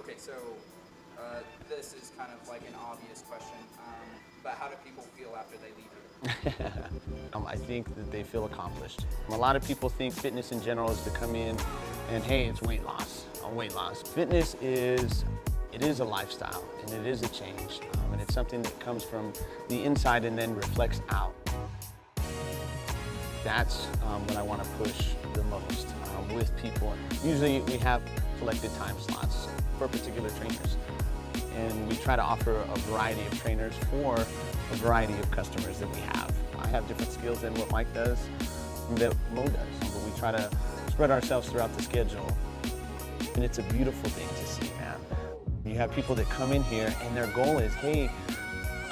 Okay, so this is kind of like an obvious question, but how do people feel after they leave here? I think that they feel accomplished. A lot of people think fitness in general is to come in and, hey, it's weight loss. Weight loss. Fitness is a lifestyle, and it is a change, and it's something that comes from the inside and then reflects out. That's what I want to push the most with people. Usually we have selected time slots for particular trainers, and we try to offer a variety of trainers for a variety of customers that we have. I have different skills than what Mike does and that Mo does, but we try to spread ourselves throughout the schedule, and it's a beautiful thing to see, man. You have people that come in here and their goal is, hey,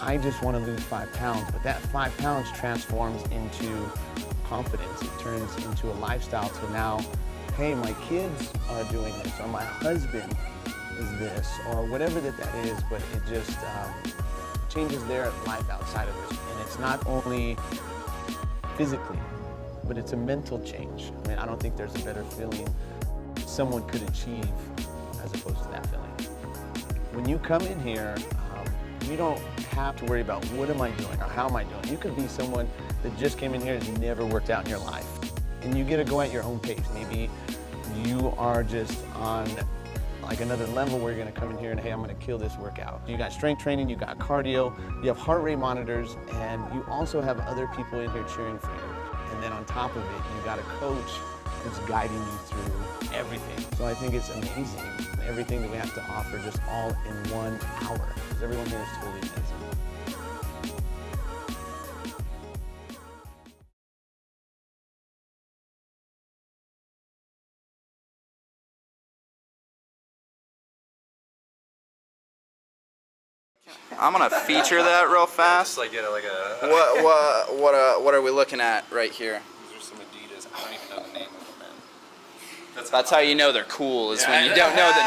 I just want to lose 5 pounds, but that 5 pounds transforms into confidence. It turns into a lifestyle to now, hey, my kids are doing this, or my husband is this, or whatever that is, but it just changes their life outside of this. And it's not only physically, but it's a mental change. I mean, I don't think there's a better feeling someone could achieve as opposed to that feeling. When you come in here, you don't have to worry about what am I doing or how am I doing. You could be someone that just came in here and has never worked out in your life. And you get to go at your own pace. Maybe you are just on like another level where you're gonna come in here and, hey, I'm gonna kill this workout. You got strength training, you got cardio, you have heart rate monitors, and you also have other people in here cheering for you. And then on top of it, you got a coach that's guiding you through everything. So I think it's amazing, everything that we have to offer just all in 1 hour. Because everyone here is totally amazing. I'm gonna feature that real fast. Just like get like a. What are we looking at right here? These are some Adidas. I don't even know the name of them, man. That's how you know they're cool, is when you don't know the name.